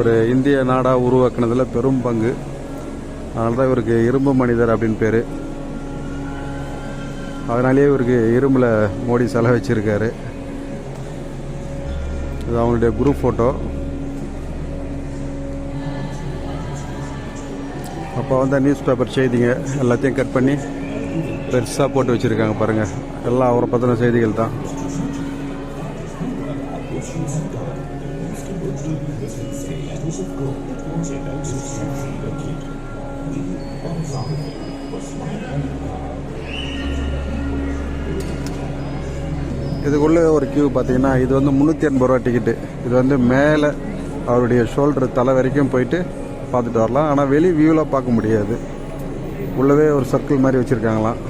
ஒரு இந்திய நாடாக உருவாக்குனதில் பெரும் பங்கு. அதனால தான் இவருக்கு இரும்பு மனிதர் அப்படின்னு பேர். அதனாலேயே இவருக்கு இரும்பில் மோடி சிலை வச்சுருக்காரு. இது அவங்களுடைய குரூப் ஃபோட்டோ. அப்போ வந்து நியூஸ் பேப்பர் செய்திங்க எல்லாத்தையும் கட் பண்ணி பெருசாக போட்டு வச்சுருக்காங்க பாருங்கள். எல்லாம் அவரை பற்றின செய்திகள் தான். இதுக்குள்ளே ஒரு கியூ பார்த்தீங்கன்னா, இது வந்து 380 ரூபா டிக்கெட்டு. இது வந்து மேலே அவருடைய ஷோல்டர் தலை வரைக்கும் போயிட்டு பார்த்துட்டு வரலாம். ஆனால் வெளி வியூவில் பார்க்க முடியாது. உள்ளவே ஒரு சர்க்கிள் மாதிரி வச்சுருக்காங்களாம்.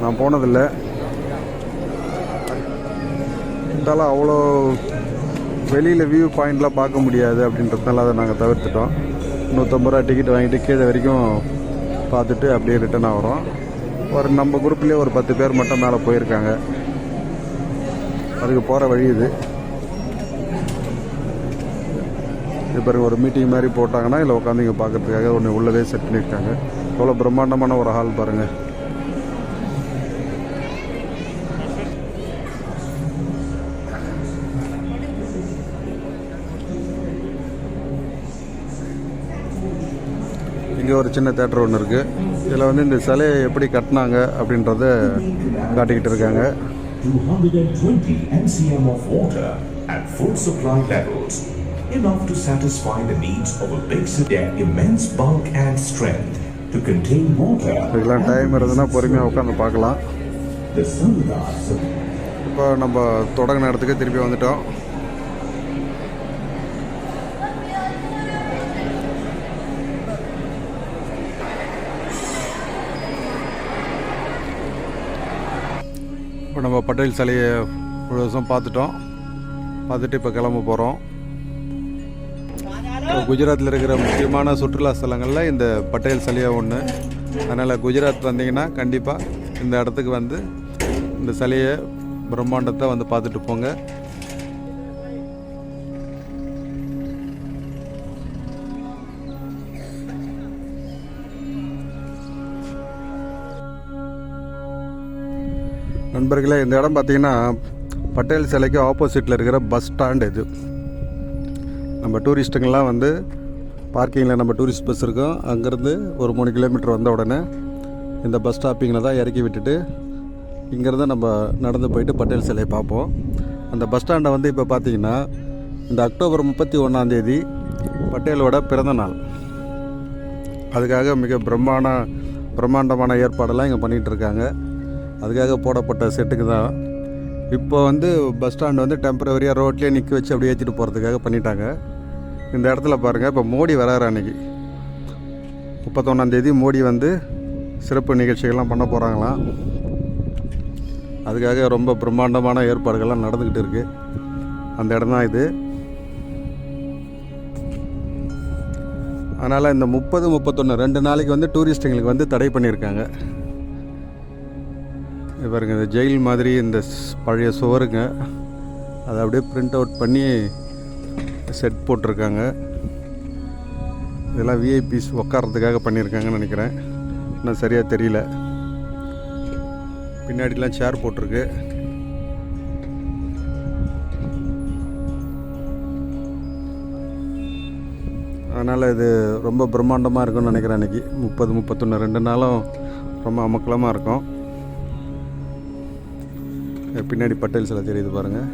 நான் போனதில்லை. இருந்தாலும் அவ்வளோ வெளியில் வியூ பாயிண்ட்லாம் பார்க்க முடியாது அப்படின்றதுனால அதை நாங்கள் தவிர்த்துட்டோம். 150 ரூபா டிக்கெட் வாங்கிட்டு கீழே வரைக்கும் பார்த்துட்டு அப்படியே ரிட்டர்ன் ஆகிறோம். ஒரு நம்ம குரூப்லேயே ஒரு 10 பேர் மட்டும் மேலே போயிருக்காங்க. அதுக்கு போகிற வழி இது. இப்போ ஒரு மீட்டிங் மாதிரி போட்டாங்கன்னா இல்லை உட்காந்து இங்கே பார்க்குறதுக்காக ஒன்று உள்ளவே செட் பண்ணியிருக்காங்க. எவ்வளோ பிரம்மாண்டமான ஒரு ஹால் பாருங்கள். இங்கே ஒரு சின்ன தேட்டர் ஒன்று இருக்குது. இதில் வந்து இந்த சிலையை எப்படி கட்டினாங்க அப்படின்றத காட்டிக்கிட்டு இருக்காங்க. 220 mcm of water at full supply levels, enough to satisfy the needs of a big city. Their immense bulk and strength to contain water. இதெல்லாம் டைம் இருந்ததுன்னா பொறுமையாக உட்காந்து பார்க்கலாம். இப்போ நம்ம தொடங்கின இடத்துக்கு திருப்பி வந்துட்டோம். இப்போ நம்ம பட்டேல் சிலையை முழுவதும் பார்த்துட்டு இப்போ கிளம்ப போகிறோம். குஜராத்தில் இருக்கிற முக்கியமான சுற்றுலா ஸ்தலங்களில் இந்த பட்டேல் சிலையாக ஒன்று. அதனால் குஜராத் வந்தீங்கன்னா கண்டிப்பாக இந்த இடத்துக்கு வந்து இந்த சிலையை பிரம்மாண்டத்தை வந்து பார்த்துட்டு போங்க. நண்பர்களே, இந்த இடம் பார்த்தீங்கன்னா பட்டேல் சிலைக்கு ஆப்போசிட்டில் இருக்கிற பஸ் ஸ்டாண்ட். இது நம்ம டூரிஸ்ட்டுங்கெல்லாம் வந்து பார்க்கிங்கில் நம்ம டூரிஸ்ட் பஸ் இருக்கும். அங்கேருந்து ஒரு 3 கிலோமீட்டர் வந்த உடனே இந்த பஸ் ஸ்டாப்பிங்கில் தான் இறக்கி விட்டுட்டு இங்கேருந்து நம்ம நடந்து போயிட்டு பட்டேல் சிலையை பார்ப்போம். அந்த பஸ் ஸ்டாண்டை வந்து இப்போ பார்த்தீங்கன்னா இந்த அக்டோபர் 31 பட்டேலோட பிறந்த நாள். அதுக்காக மிக பிரம்மாண்டமான ஏற்பாடெல்லாம் இங்கே பண்ணிகிட்டு இருக்காங்க. அதுக்காக போடப்பட்ட செட்டுக்கு தான். இப்போ வந்து பஸ் ஸ்டாண்டு வந்து டெம்பரவரியாக ரோட்லேயே நிற்க வச்சு அப்படியே ஏற்றிட்டு போகிறதுக்காக பண்ணிட்டாங்க. இந்த இடத்துல பாருங்கள், இப்போ மோடி வராரு. அன்றைக்கி 31 மோடி வந்து சிறப்பு நிகழ்ச்சிகள்லாம் பண்ண போகிறாங்களாம். அதுக்காக ரொம்ப பிரம்மாண்டமான ஏற்பாடுகள்லாம் நடந்துக்கிட்டு இருக்குது. அந்த இடம் தான் இது. அதனால் இந்த 30, 31 2 நாளைக்கு வந்து டூரிஸ்ட்டுங்களுக்கு வந்து தடை பண்ணியிருக்காங்க. பாருங்க, இந்த ஜெயில் மாதிரி இந்த பழைய சுவருங்க, அதை அப்படியே பிரிண்ட் அவுட் பண்ணி செட் போட்டிருக்காங்க. இதெல்லாம் விஐபிஸ் உட்காரத்துக்காக பண்ணியிருக்காங்கன்னு நினைக்கிறேன். இன்னும் சரியாக தெரியல. பின்னாடிலாம் சேர் போட்டிருக்கு. அதனால் இது ரொம்ப பிரம்மாண்டமாக இருக்கும்னு நினைக்கிறேன். அன்றைக்கி 30, 31 2 நாளும் ரொம்ப அமக்கலமாக இருக்கும். பின்னாடி பட்டேல் சிலை தெரியுது பாருங்கள்.